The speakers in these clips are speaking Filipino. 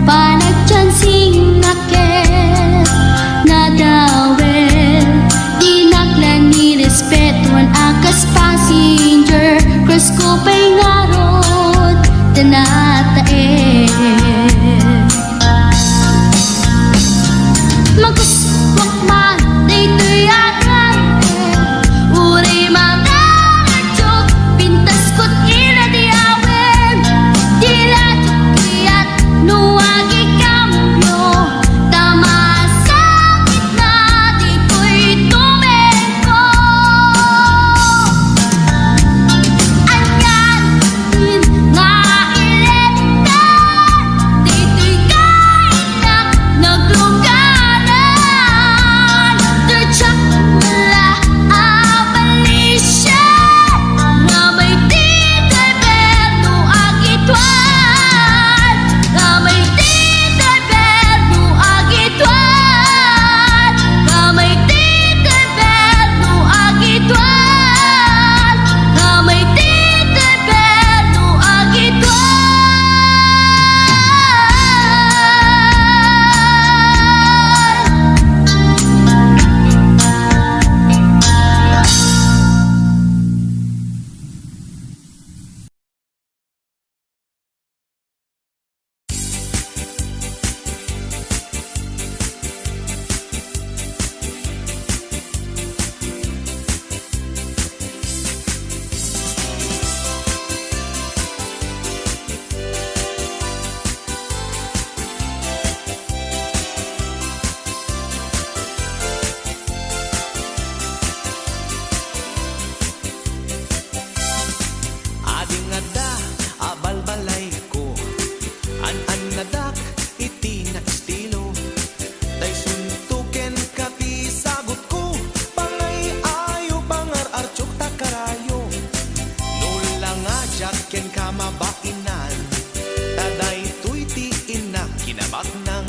panagchansing nakit nadawel dinaklan ni respetuan akas passenger cross ko pa'y ngarot tanatae magkuswak man dito'y akan uri mga adyok pintas ko't iradiawen dila jukiyat nuwagi kambyo tama sakit na dito'y tumeko anyan din nga ileta dito'y kainak naglugaran tertsak mula abalisya nga may tito'y berno agitwan nga may tito'y berno agitwan nga may tito'y berno agitwan nga may tito'y berno agitwan. Ading ada abalbalay ko an nadak iti na estilo day suntuken kati sagot ko pangay ayo pangar archok takarayo nula nga jakken kamabainan taday tuiti inak kinabaknang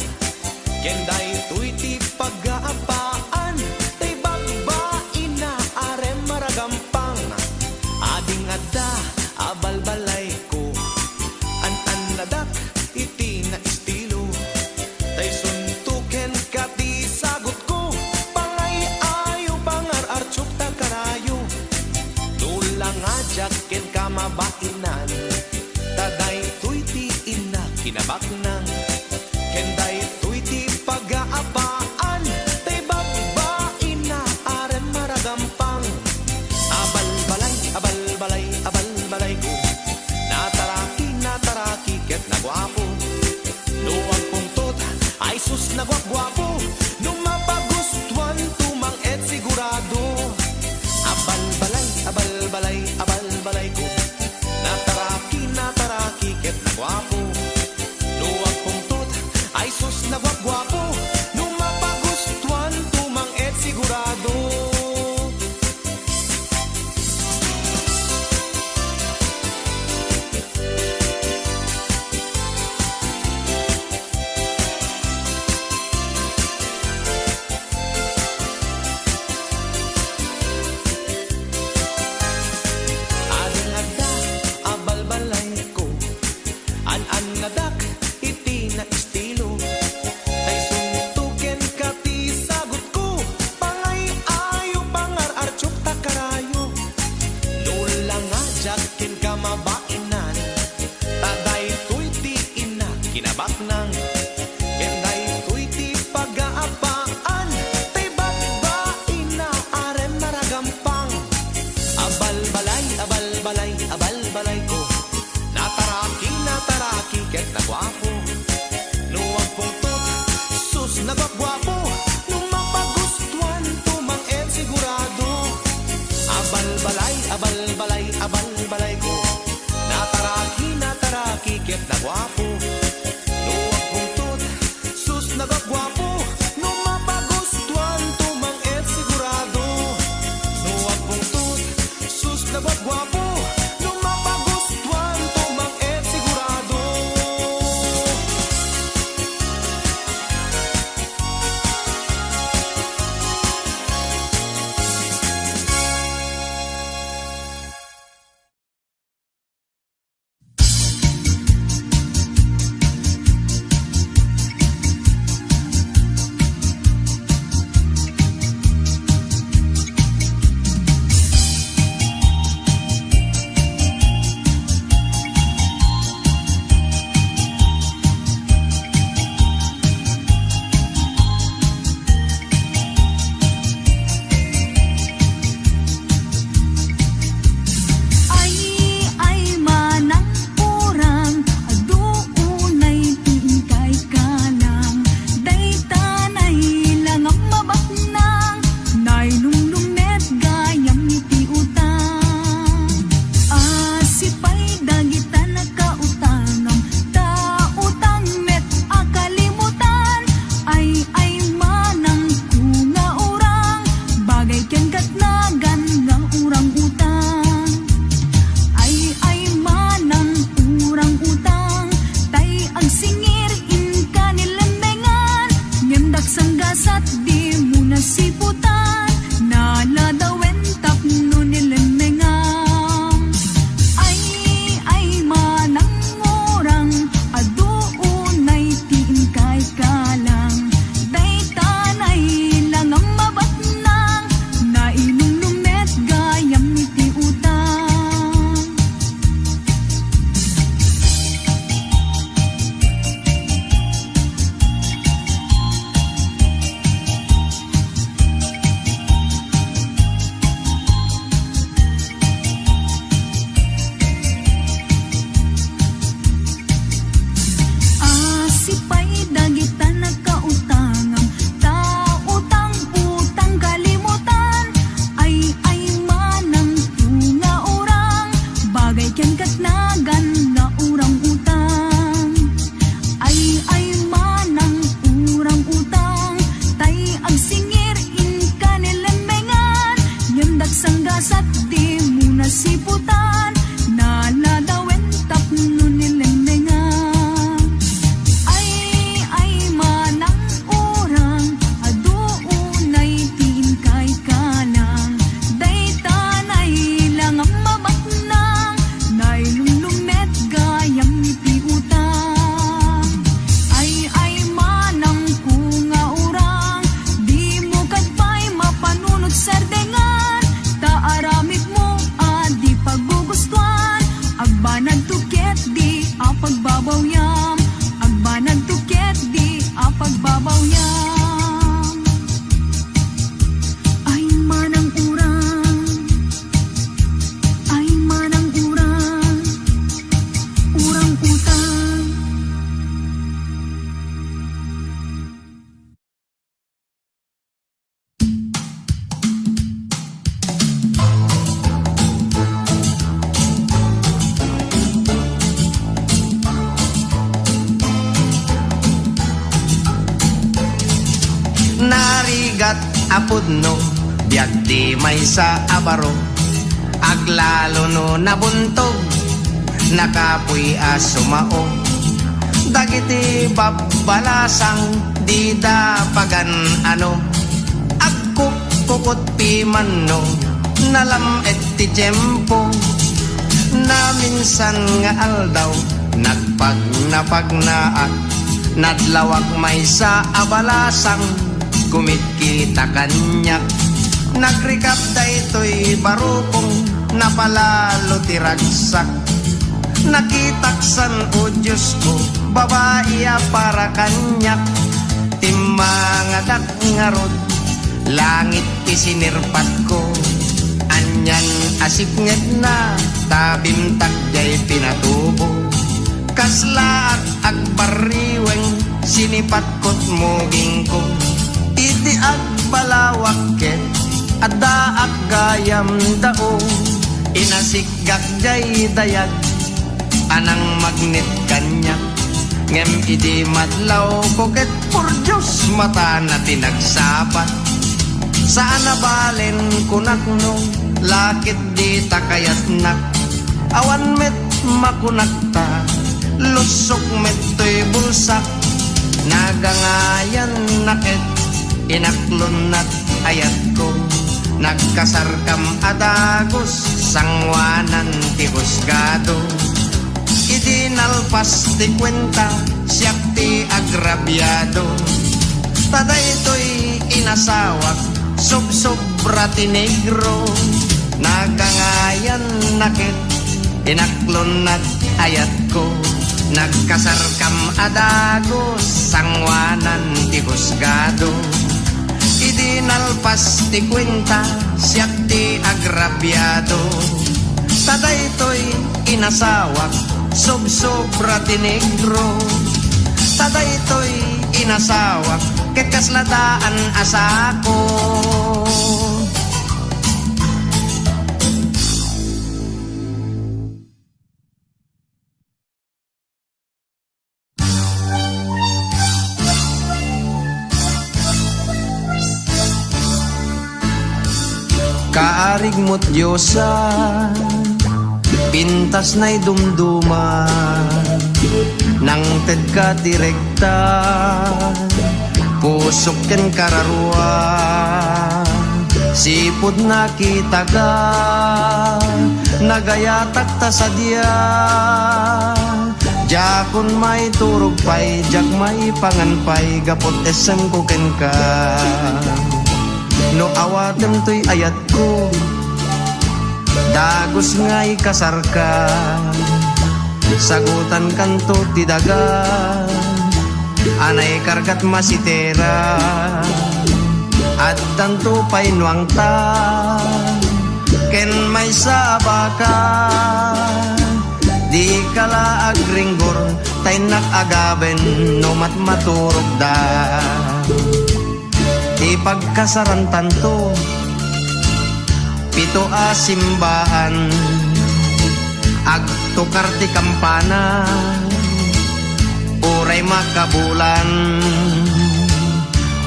kenday tuiti pag-aapaan tay bagbain na arem maragampang ading ada abalbalay ko an nadak iti na estilo tay suntuken kati sagot ko pangay ayo pangar archok takarayo nula nga jakken kamabainan taday tuiti ina kinabaknang kenday tuiti pag-aapaan tay bagbain na arem maragampang abalbalay abalbalay abalbalay ko nataraki ket nagwapo nuwag pungtot ay sus nagwagwapo numapagustuan tumang et sigurado abalbalay abalbalay abalbalay ko nataraki ket nagwapo nuwag Narigat apod no, biag di may sa abaro. Aglalo no nabuntog, nakapoy asumao. Dagiti babalasang di dapagan ano. Agkukukot piman no, nalam et ti tiyempo. Na minsan nga aldaw, nagpagnapagnaat. Nadlawak may sa abalasang, kumitkita kanyak. Nagrikap da ito'y barukong, napalalo tiragsak. Nakitaksan o Diyos ko, babae para kanyak. Timangadak nga rod, langit isinirpat ko. Anyan asiknget na, tabimtak jay pinatubo. Kaslaak agbariweng, sinipat ko't muging ko. Iti agbalawak ket, adda aggayam dao. Inasikgak jay dayag, anang magnet kanyak. Ngem idi madlaw ko ket por Diyos mata na tinagsapat. Saan nabalen kunak no, lakit di takayat nak. Awan met makunakta, lusok met to'y bulsak. Nagangayan nakit, inaklon at ayat ko. Nagkasarkam adagos, sangwanan ti husgado. Idinalpas ti kwenta, siyak ti agrabyado. Taday to'y inasawak, sobra ti negro. Nagangayan nakit, inaklon at ayat ko. Nagkasarkam adagos, sangwanan ti husgado. Idinalpas ti kwenta, siyak ti agrabyado. Taday to'y inasawak, sobra ti negro. Taday to'y inasawak, ket kasladaan asako. Kaarig mo't Diyosa, pintas na'y dumduma. Nang ted ka direkta, pusok ken kararua. Sipod nakita ka, nagayatak ta sa diya. Jakon may turog pay, jak may panganpay, gapot esem ko ken ka. No awatem to'y ayat ko, dagos nga'y kasar ka. Sagutan kanto ti daga, anay kargat masitera. At tanto pa'y nuang ta, ken may sabaka. Di kala agringgor, tay nakagaben, no matmaturog da. Di pagkasaran tanto, pito a simbahan. Agtukar ti kampana, uray makabulan.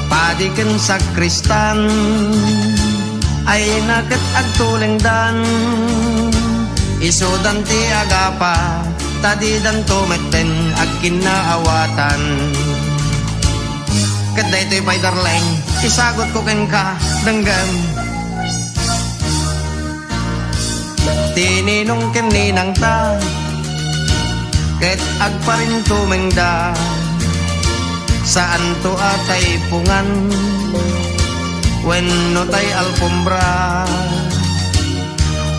Padiken sakristan, ay naket agtulengdan. Isodan ti agapa, tadidan tumeten agkinaawatan. Kaday to'y pa'y darleng, isagot ko ken ka, danggam. Tininong ken ninang ta, ket agparin tumengda. Saan to atay pungan, wenno tay alpombra.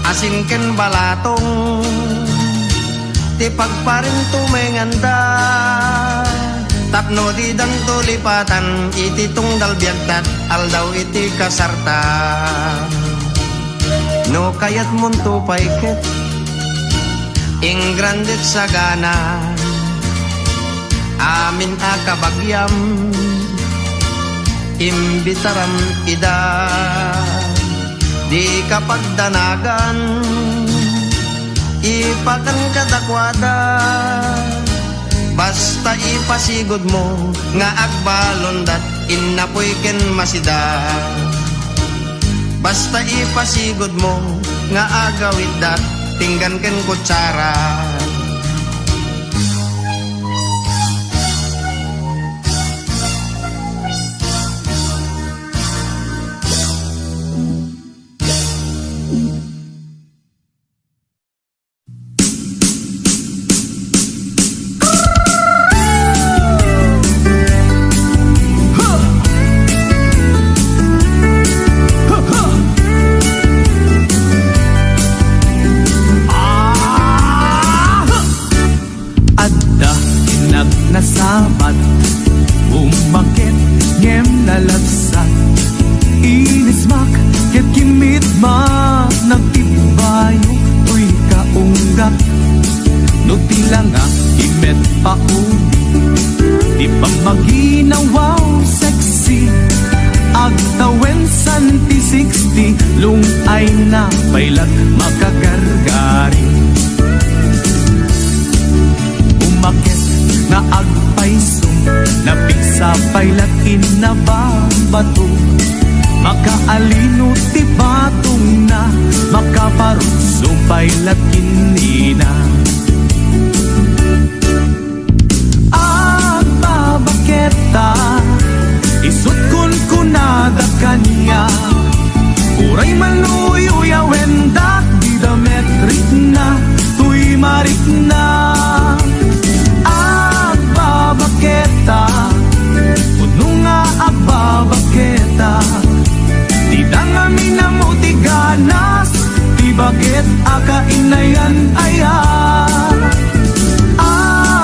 Asin ken balatong, ti pagparin tumenganda. Tapno di danto lipatan, iti tungdal biagtat, aldaw iti kasarta. No kayat munto paiket, ing grandet sagana. Amin a kabagyam, imbitaram ida. Di kapagdanagan, ipakan kadakwada. Basta ipasigod mo nga agbalondat inapoy ken masida. Basta ipasigod mo nga agawid dat tinggan ken kutsara. Nasabat, umakit, ngem lalabsat. Inismak, ket kinmitmak, nagtibayo, tuy kaunggak. No tilanga, imet pauli, di pa maginawaw sexy. Agtawen santi 60, lungay na pailat makagargari. Umakit na agpaiso, napigsa pailat inababato. Makaalino ti batong na, makaparuso pailat kinina. Agbabaketa, isut kun kunada kanya. Uray manuyo wendak, di dametrik na, tuy marik na. Agbabaketa, puno nga agbabaketa. Di dangami na mo ti ganas, di bakit akainayan aya.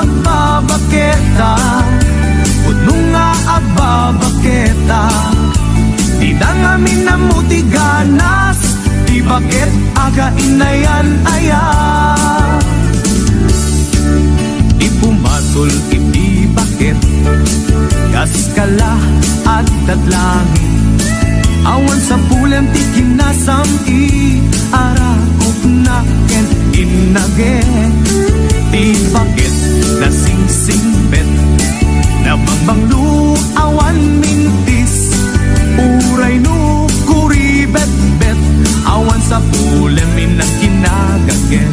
Agbabaketa, puno nga agbabaketa. Di dangami na mo ti ganas, di bakit akainayan aya. Pumatol iti bakit, kaskala at datlangin. Awan sa pulang ti kinasam arakop na ken inage. Ti bakit na sing-singbet, na bangbanglu awan mintis. Uray no kuribet-bet, awan sa pulang minang kinagaget.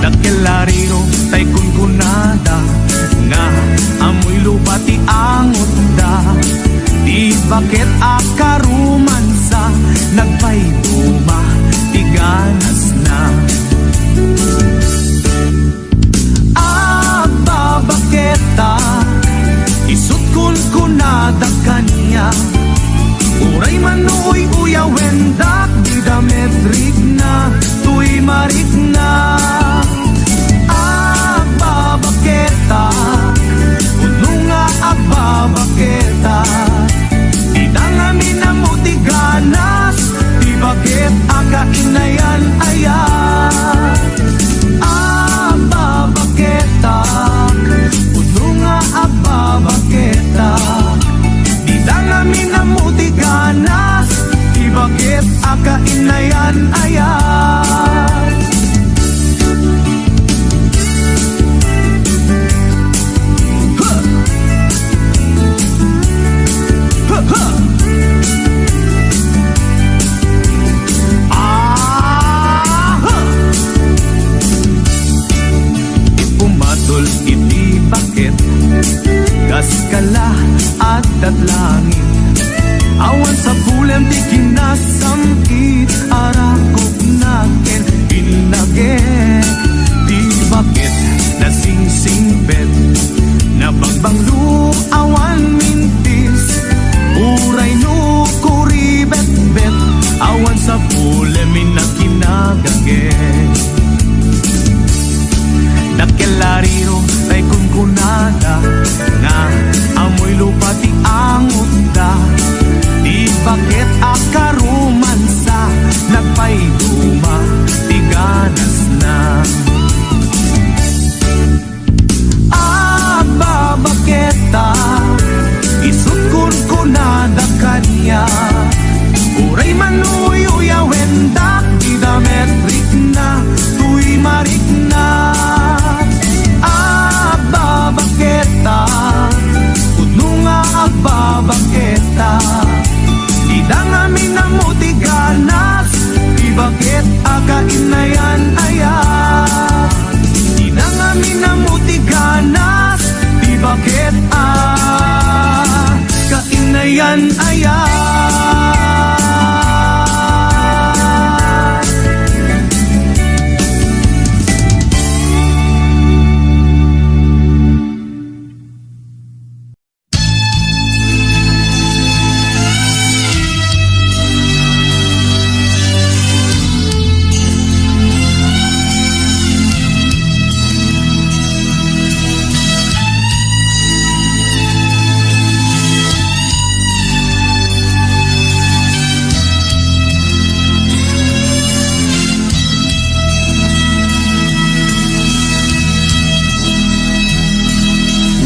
Nakelariro tay kunkunada, nga amoy lupa ti angot da. Di bakit akarumansa, nagpayduma ti ganas na. Agbabaketa, isut kunkunada kanya. Uray manuy uyawendak, di dametrik na, tuy marik na. Agbabaketa, puno nga agbabaketa. Di dangami na mo ti ganas, di bakit akainayan aya. Agbabaketa, puno nga agbabaketa. Di dangami na mo ti ganas, di bakit akainayan aya. Ipumatol iti bakit, kaskala at datlangin. Awan sa pulang di kinasamkit, arakop na ken inage. Di bakit na sing-singbet, na bangbanglu awan mintis. Uray no kuribet-bet, awan sa pulang minang kinagaget. Nakelariro tay kunkunada, nga amoy lupa ti angot da. Di bakit akarumansa, nagpayduma ti ganas na. Agbabaketa, isut kunkunada kanya. Uray manuy uyawendak, di dametrik na, tuy marik na.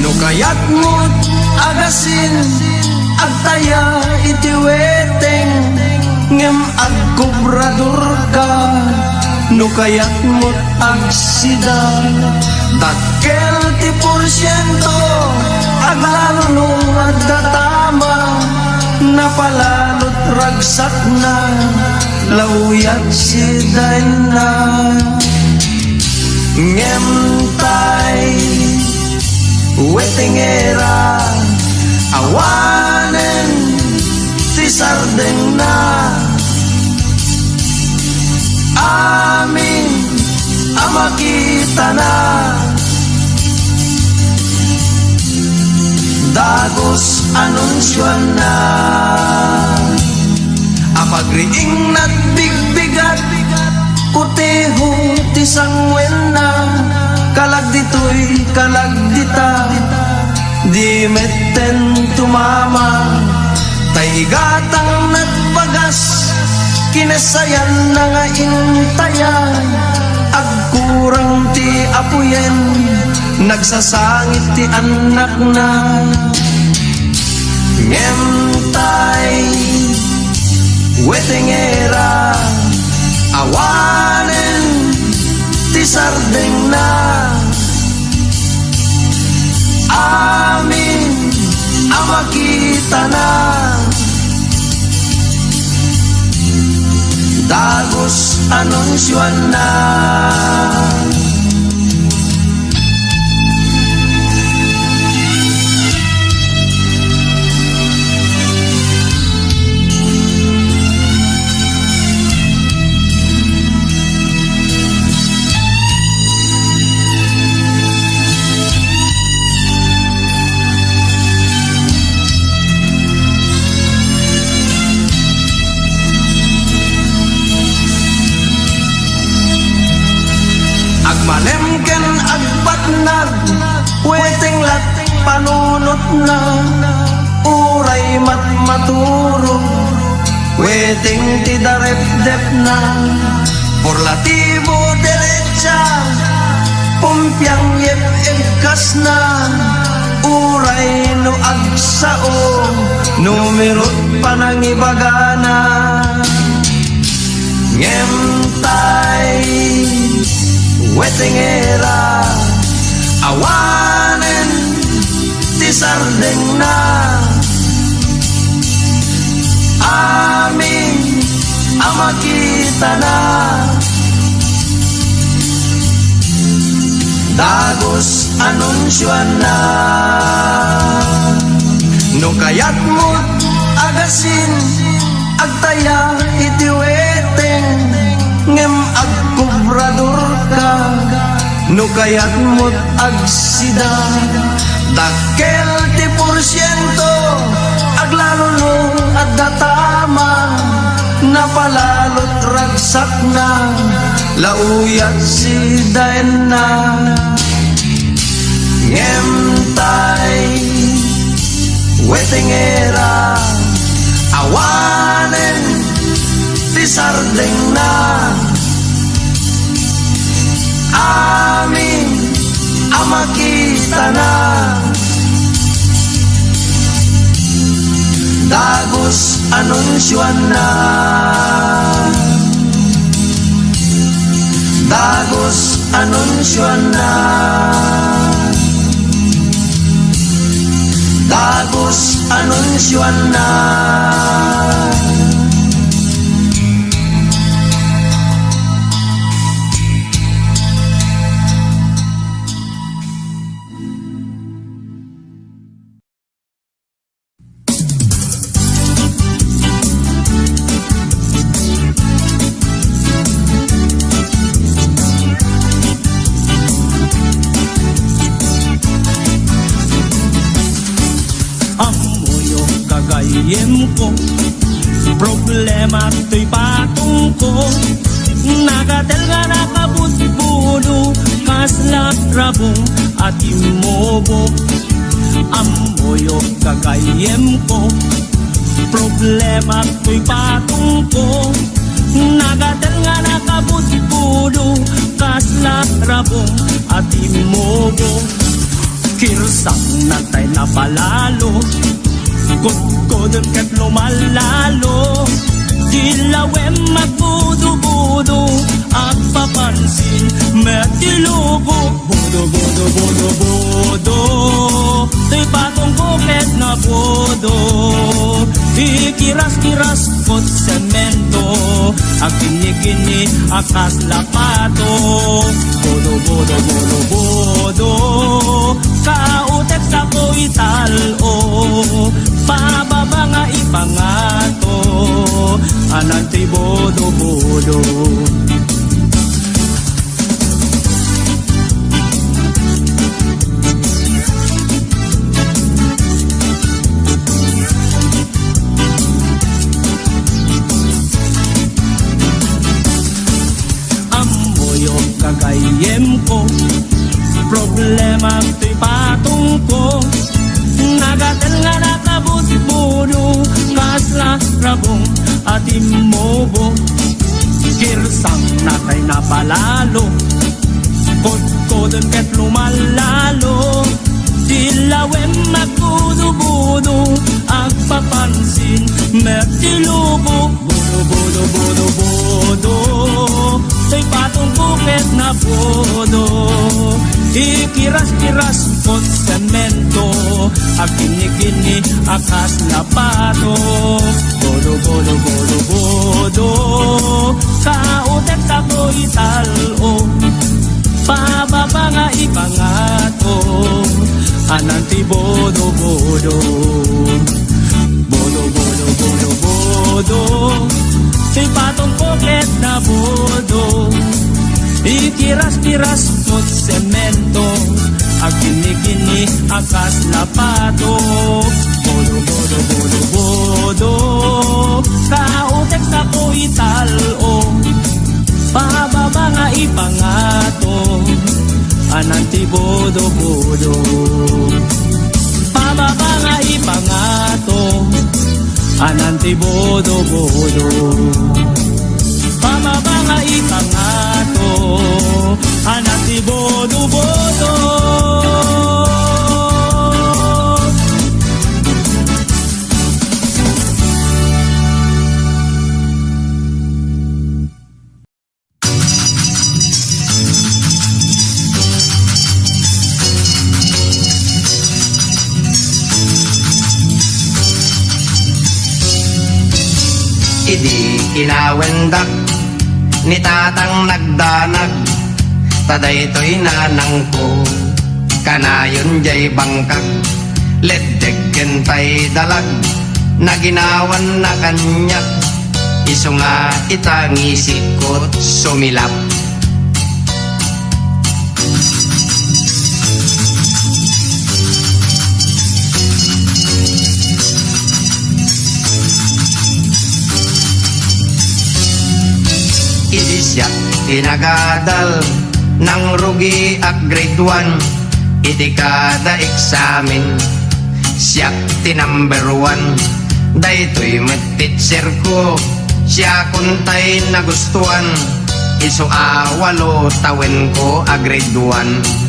No kayat mo't agasin agtaya iti weteng ngem agkobrador ka. No kayat mo't agsida dakkel ti porsyento aglalolo at datama napalalot ragsak na lauyat si na ngem tay wetengera awanen ti sardeng na amin amakita na dagos anunsyon na apagriing nat bigbigat kuteho ti sangwen na kalag dito'y kalag dita di metten tumama taigatang nagbagas kinasayan na nga intayan agkurang ti apuyen nagsasangit ti anak na ngemtay wetengera awanen ti sardeng na amin amakita na dagos anunsyon na agmalemken agbatnag weteng lat panunot na uray matmaturo weteng ti darepdep na porlatibo derecha pumpyang yep egkas na uray no agsao numerot panangibagana ngemtay wetengera awanen ti sardeng na amin amakita na dagos anunsyon na no kayat mo't agasin agtaya iti weteng ngem agkobrador ka no kayat mo't agsida dakkel ti porsyento aglalolo at datama napalalot ragsak na lauyat si na ngemtay wetengera awanen ti sardeng na amin amakita na dagos anunsyon na dagos anunsyon na dagos anunsyon na kagayem ko. Problema to'y patong ko. Nagatel nga nakabutbulo, kaslak rabong at imobo. Amoyo kagayem ko. Problema to'y patong ko. Nagatel nga nakabutbulo, kaslak rabong at imobo. Kirsang natay na palalo, kutkodon kat lumalalo. Dilawem magbudo-budo, at papansin metilugo. Budo, to'y patong kuket na bodo. Ikiras-kiras kot semento, ang kini-kini akas lapato. Bodo, kautek sa ko'y talo. Pababa nga ipangato, ananti bodo. Amoyo kagayem ko, problema to'y patong ko. Nagatel nga nakabutbudo, kasla rabong at imobo. Kirsang natay na palalo, kutkodon ket lumalalo. Dilawem magbudo-budo, ang papansin metilubo. Bodo, to'y patong kuket na bodo. Ikiras-kiras kot semento, ang kini-kini akas lapato. Bodo, kautek sa ko'y talo. Pababa nga ipangato, ananti bodo. To'y patong kuket na bodo. Ikiras-kiras kot semento, ang kini-kini akas lapato. Bodo, kautek sa ko'y talo. Pababa nga ipangato, ananti bodo. Pababa nga ipangato, ananti bodo. Pababa nga ipangato, ananti bodo. Idi inawendak ni tatang nagdanag, tadaytoy nanang ko, kanayon jay bangkag. Ledeg kentay dalag, na ginawan na kanyak, iso nga itangisikot sumilap. Siya tinagadal ng rugi at grade 1, iti kada eksamen siya tinumber 1. Daytoy matitser ko, siya kuntay nagustuhan, iso awalo tawen ko a grade 1.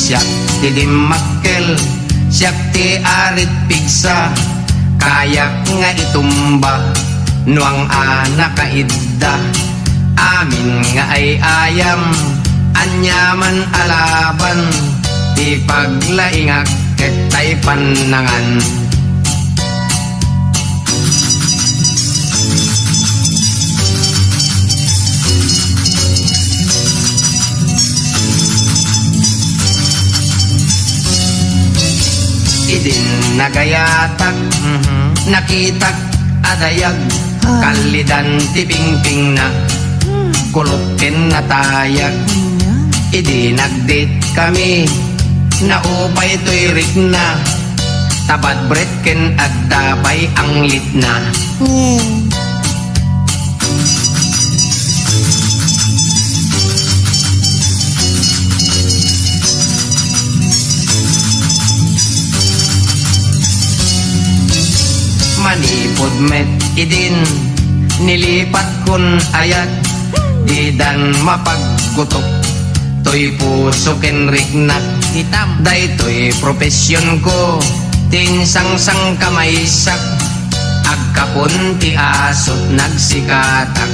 Siyak ti dimakkel, siyak ti arit pigsa, kayak nga itumba, nuang anak kaidda. Amin nga ay ayam, anyaman alaban, ti paglaingak ketay panangan. Idin nagayatak, nakitak adayag kalidan ti pingping na kulutin na tayag idi nagdate kami naupay to'y rik na tabad bret ken agdapay ang litna manipod met idin nilipat kun ayat didan mapagkutok to'y puso ken riknak hitam day to'y profesyon ko tinsangsang kamaysak agkapon ti asot nagsikatak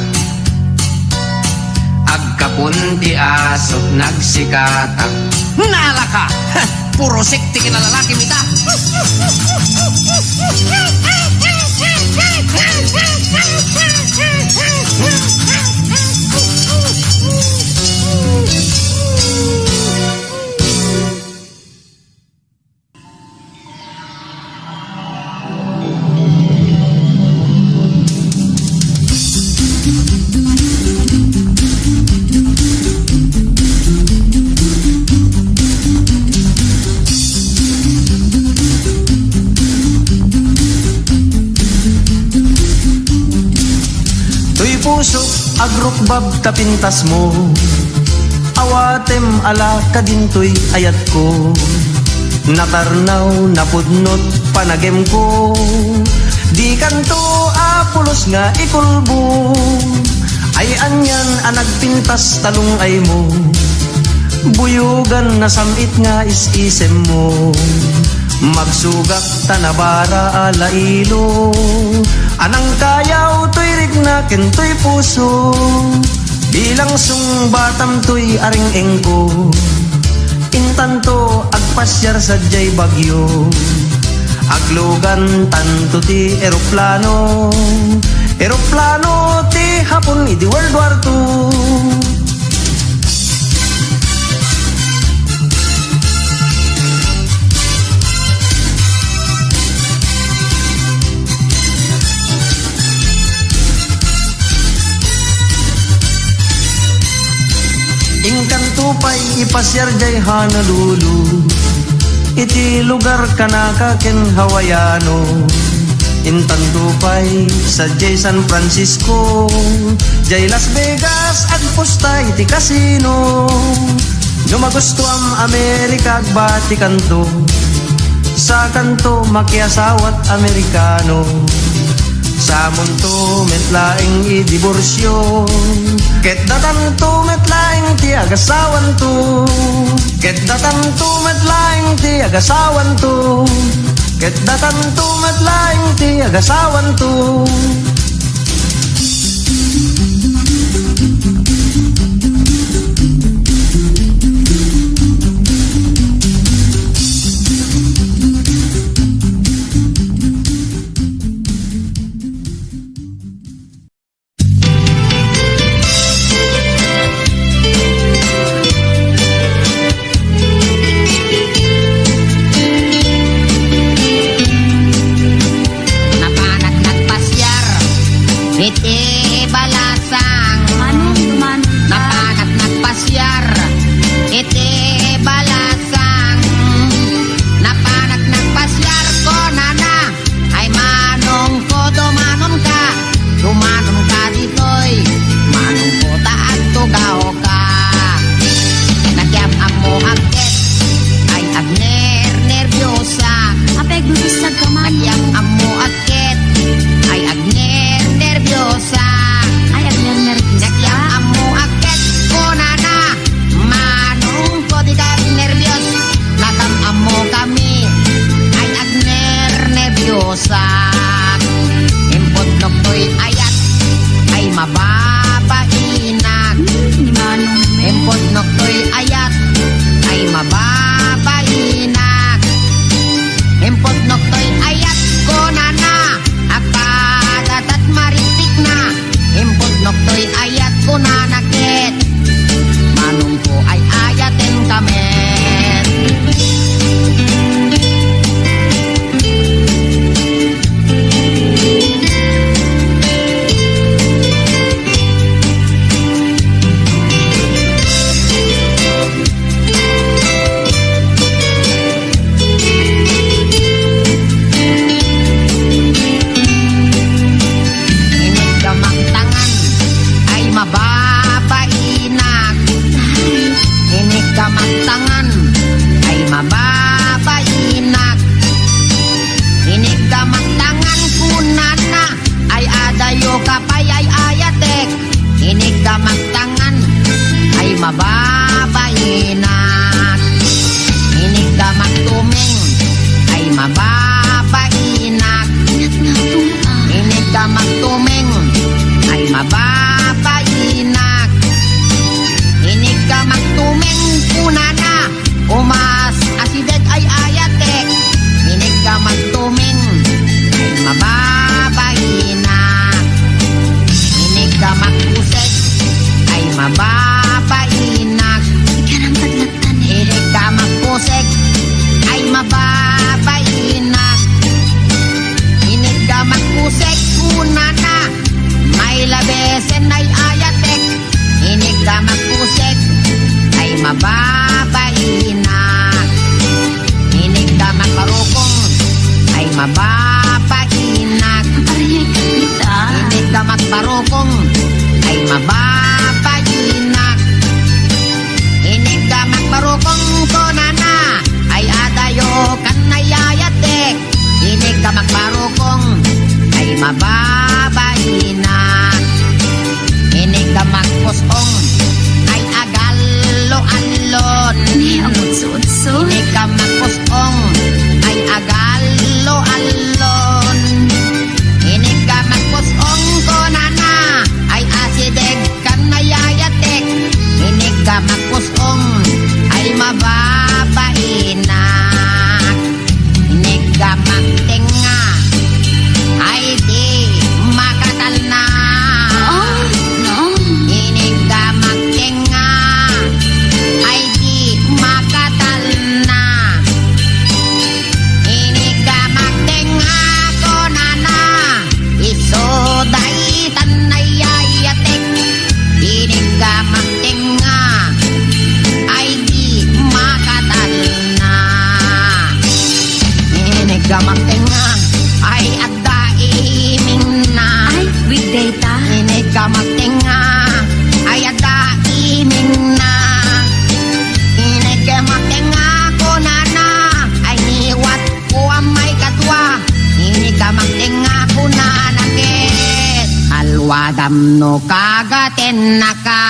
agkapon ti asot nagsikatak nalaka puro sekti na lalaki mita pusok agrukbab tapintas mo awatem ala kadintoy ayat ko natarnaw napudnot panagem ko di kanto apulos nga ikulbo ay anyan anagpintas talong ay mo buyugan na samit nga isisem mo magsugak tanabara alailo anang kayaw to'y rigna ken to'y puso bilang sung batam to'y aring engko intanto agpasyar sa jay bagyo aglugan tanto ti eroplano ti hapon idi World War II ingkan tupay ipasyar jay Honolulu iti lugar kanaka ken Hawaiano intan tupay sa jay San Francisco jay Las Vegas agpusta iti casino no magusto am Amerika agbati kanto sa kanto makiasawat Amerikano sa munto metlaing idiborsyo ket datanto metlaing ti agasawan to ket datanto metlaing ti agasawan to ket datanto metlaing ti agasawan to mababainak. Ingat nga tuang. Inig ka magtuming ay mababainak. Inig ka magtuming kunana umas asideg ay ayatek. Inig ka magtuming ay mababainak. Inig ka magpusek ay mababainak. Ikarang padlatan eh. Inig ka magpusek ay mababainak. Inig ka magpusek kunana may labesen ay ayatek. Inig ka magpusek ay mababainak. Inig ka magparukong ay mababainak. Arayay kapita. Inig ka magparukong ay mababainak. Inig ka magparukong konana ay adayo kan nayayatek. Inig ka magparukong ay mababainak. Inig ka magpusong ay agalo-alon. Ni amot suot-so. Inig ka magpusong ay agalo-alon. Inig ka magpusong konana ay asideg kan nayayatek. Inig ka magpusong ay mababainak. Inig ka magtinga ay di makatal na. Oh, no. Inig ka magtinga ay di makatal na. Inig ka magtinga konana isoday tanayayatek. Inig ka magtinga ay di makatal na. Inig ka magtinga ay addaiming na. Ay, weekday ta. Inig ka magtinga ay addaiming na. Inig ka magtinga kunana ay niwat ko ang may katwa. Inig ka magtinga kunana ket alwadam no kagaten na ka.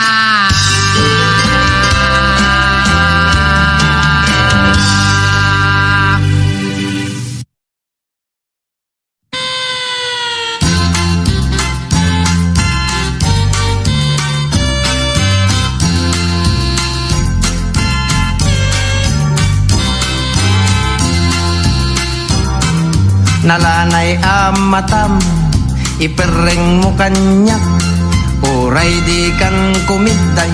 Nalanay amatam, ipereng mo kanya. Uray di kan kumitay,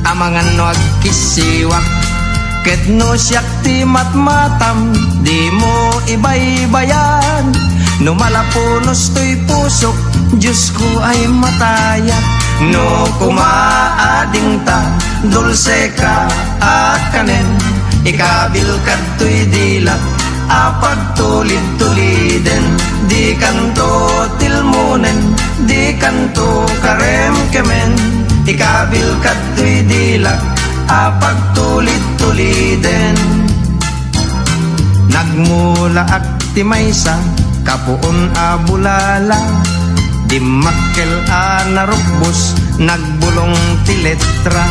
amangan no agkisiwak. Ket no siyak ti matmatam, di mo ibaybayan. No malapunos to'y pusok, Diyos ko ay mataya. No kumaading ta, dulce ka akanen. Ikabil kad to'y dilak, apag tulid-tuliden. Di kanto tilmunen, di kanto karem-kemen. Ikabil kad to'y dilak, apag tulid-tuliden. Nagmula akti maysa, kapuon a bulala. Di makkel a narukbos, nagbulong ti letra.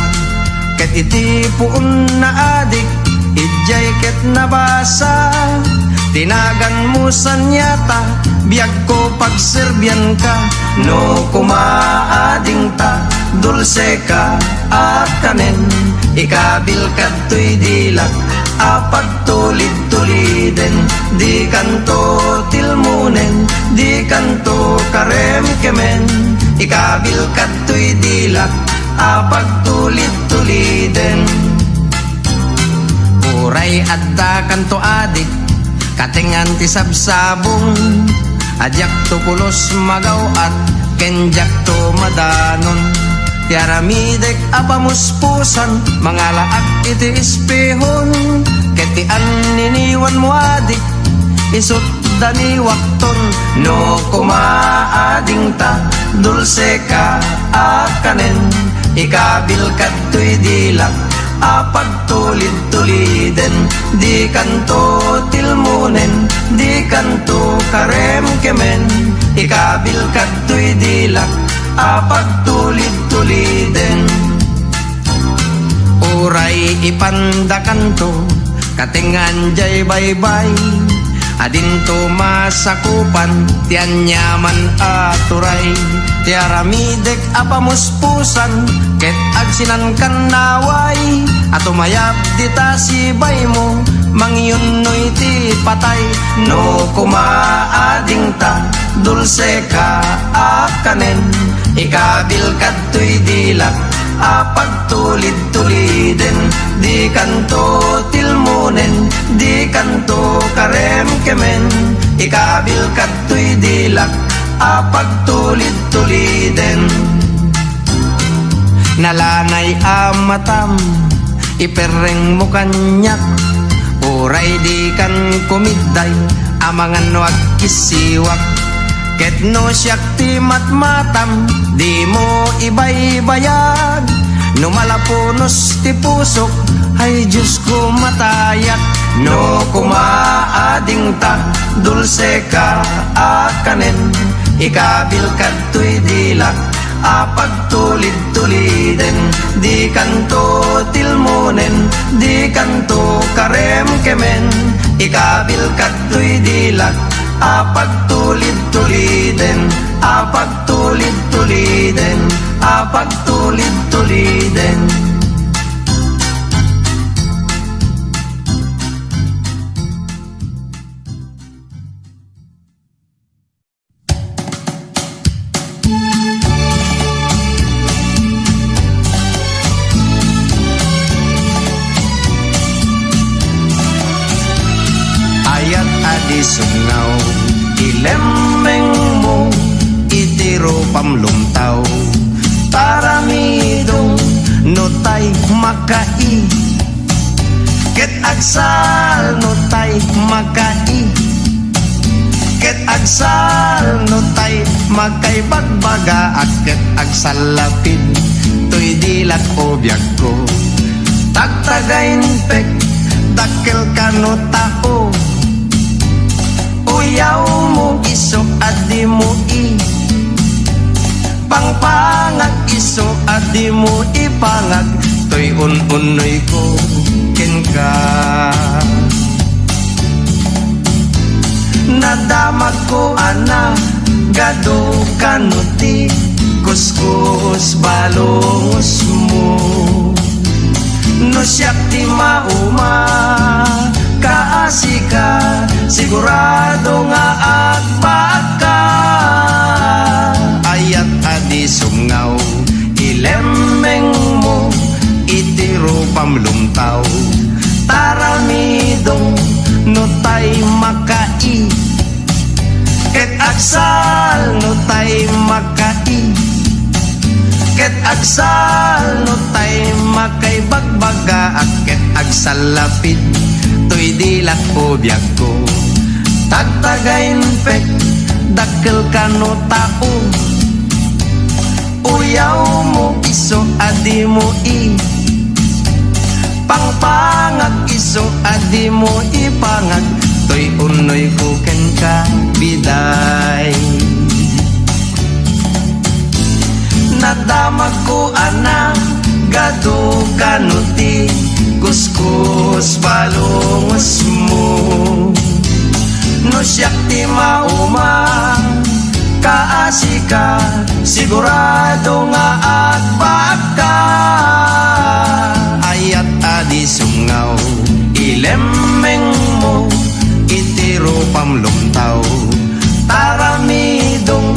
Ket iti puon na adik, ijay ket nabasa. Tinagan mo sanyata, biyag ko pagserbyan ka. No kumaading ta, dulce ka akanen. Ikabil kad to'y dilak, apag tulid-tuliden. Di kanto tilmunen, di kanto karem-kemen. Ikabil kad to'y dilak, apag tulid-tuliden. Uray adda kanto adik, katingan ti sabsabong. Adyak to pulos magaw at kenjak to madanon. Tiaramidek apamuspusan, mga laak iti espehon. Ketian niniwan mo adik, isut dani wakton. No kumaading ta, dulce ka akanen. Ikabil kad to'y dilak, apag tulid-tuliden. Di kanto tilmunen, di kanto karem-kemen. Ikabil kad to'y dilak, apag tulid-tuliden. Uray ipanda kanto, katingan jay baybay. Adin to masakupan, tiyan yaman aturay. Tiaramidek apamuspusan, ket agsinan kan naway. Atumayap dita si bay mo, mangyun no'y ti patay. No kumaading ta, dulce ka akanen. Ikabil kadto'y dilak, apagtulid-tuliden. Di kanto tilmunen, di kanto karem kemen. Ikabil kadto'y dilak, apagtulid-tuliden. Nalanay amatam, ipereng mo kanyak. Uray di kan kumiday, amangan wag kisiwak. Ket no siyak ti matmatam, di mo ibay-bayag. No malapunos ti pusok, ay Diyos ko matayak. No kumaading ta, dulce ka akanen. Ikabil kadto'y dilak, apagtulid-tuliden. Di kanto tilmunen, di kanto karem kemen. Ikabil kadto'y dilak, apagtulid-tuliden, apagtulid-tuliden, apagtulid-tuliden. Ayat adi sungaw, ilemeng mo, itiro pamlumtaw. Taramidong notay makai, ket agsal notay makai. Ket agsal notay makay bagbaga, at ket agsalapid to'y dilak o biyag ko. Tagtagayin pek, dakkel ka no tao. Uyaw mo iso adi mo pangpangag iso adi mo ipangag. To'y un-unoy ko ken ka. Nadamag ko ana, gado kanuti, kuskus balongos mo. No siyak ti mauma, kaasika, sigurado nga agpaka. Ayat adi sungaw, ilemeng mo, itiro pamlumtaw. Taramidong notay makai, ket agsal notay makai. Ket agsal notay makay bagbaga, at ket agsalapid to'y dilak o biyag ko. Tagtagayin pek, dakkel ka no tao. Uyaw mo iso adi mo pangpangag iso adi mo ipangag. To'y unoy ko ken ka biday. Nadamag ko ana, gado kanuti, kuskus balongos mo. No siyak ti mauma, kaasika, sigurado nga agpaka. Ayat adi sungaw, ilemeng mo, itiro pamlumtaw. Taramidong,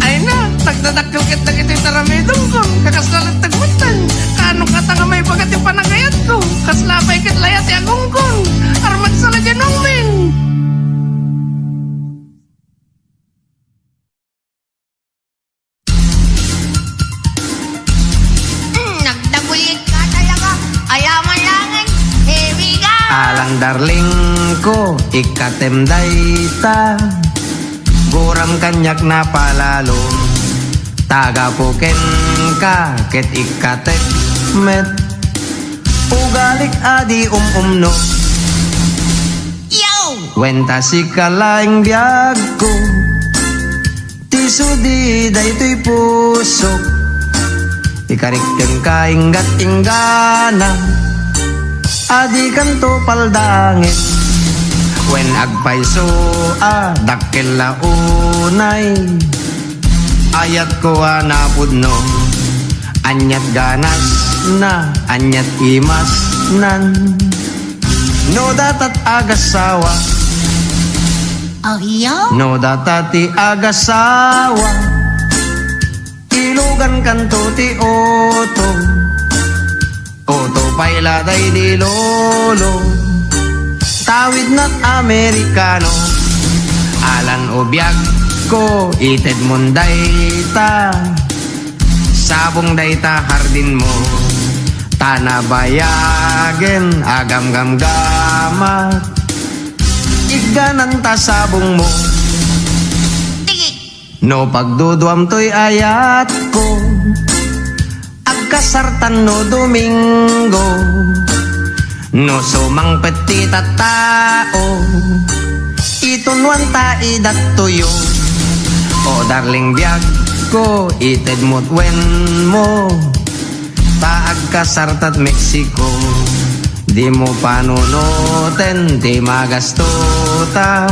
ay na, nagdadakyokit na ito'y taramidong ko. Kakaslalat tagmutan, kanong katanga may bagat yung panagayat ko. Kaslapay kit layat yagong kon, armag sa ladyanong min. Nagdagulit ka talaga, ayaman langin, hebiga. Alang darling ko, ikatemday ta. Guram kanyak na palalo, tagapuken ka, ket ikatek met. Ugalik adi umno, Yo! wenta si kalaing biyag ko. Tisudi daytoy pusok, ikarikken ka inggat inggana. Adi kanto paldangit, When agpaiso dakkel launay ayat ko napudno anyat ganas na anyat imas nan no datat agasawa Oh, yo. no datati agasawa ilugan kanto ti oto oto pailaday di lolo tawid na't Amerikano alan o biyag ko ited munday ta sabong dayta hardin mo tanabayagen agam gam gamat iganan ta sabong mo no pagduduam to'y ayat ko agkasartan no Domingo no sumang peti tao itunwan ta idat tuyo o darling biyag ko ited mutwen mo taag kasartat Mexico di mo panunutin di magastuta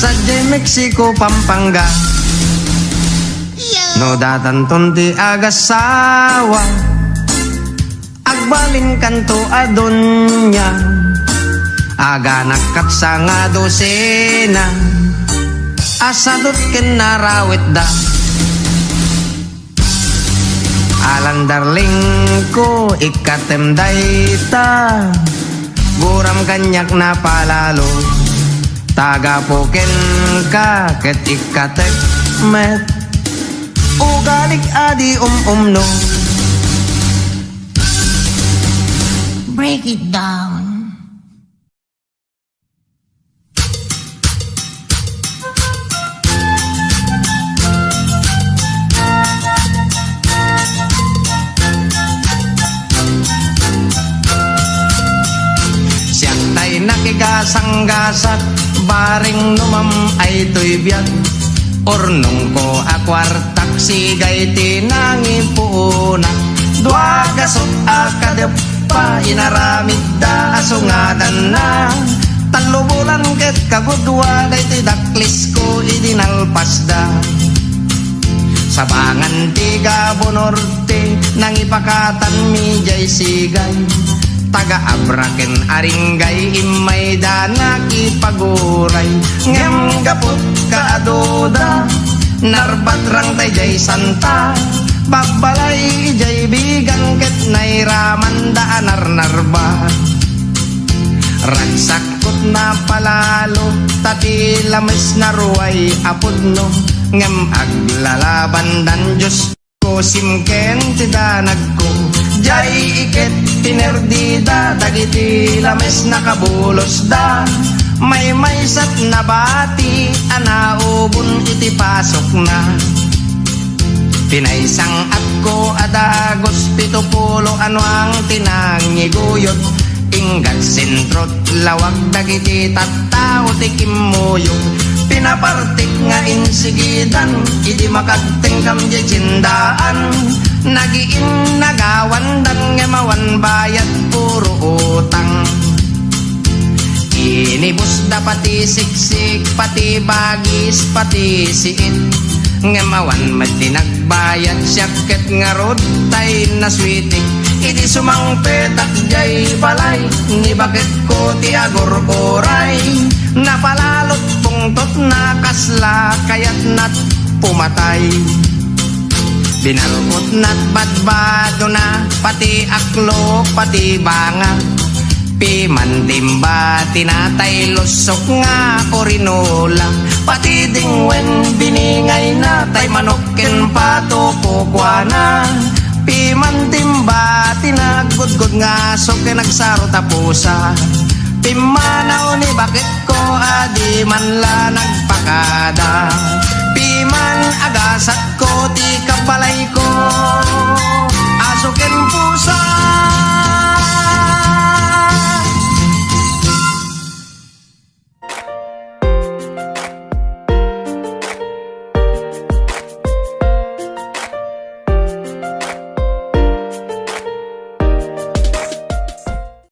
sadya'y Mexico Pampanga no datanton ti agasawa agbalin kanto adonya aga nakapsa nga dosena asadot ken narawit da alan darling ko ikatem dayta guram kanyak na palalo taga poken ka ket ikatek met ugalik adi no Break it down. siyang tay nakigasang-gasat baring numam ay to'y biyag ornong ko akwartak sigay tinangin puuna dua gasot akadep pa inaramid da asungadan na talubulan ket kagudwa day ti daklis ko idinalpas da sabangan ti Gabo Norte nang ipakatan mi jay sigay taga abraken aringgay imay da nakipaguray ngem gapot kaadoda narbatrang tay jay santa babalay jay bigan ket nairaman da narnarba ragsakot na palalo tati lames na ruway apudno ngem aglalaban dan Diyos ko simken ti danag ko jay iket pinerdida dagiti lames na kabulos da may maysat na bati anaubon iti pasok na pinaisang at ko adagos 70 ano ang tinangiguyot inggat sentrot lawag dagiti tattao ti kimuyog pinapartik nga insigidan idi makagtengkam di jindaan nagiin nagawan dan ngemawan bayad puro utang inibus da pati siksik pati bagis pati siit ngemawan mati nagbayad syakit nga rod tay naswitik idi sumangpetak jay balay ni bakit ko ti agor-oray napalalot pungtot na kasla kayat nat pumatay binalkot nat badbado na pati aklo pati banga pimantimba tinatay lusok nga orinola pati dingwen biningay na tay manokken pato kukwana pimantimba tinagudgod nga sok nagsaro tapusa pimanaw ni bakit ko adi man la nagpaka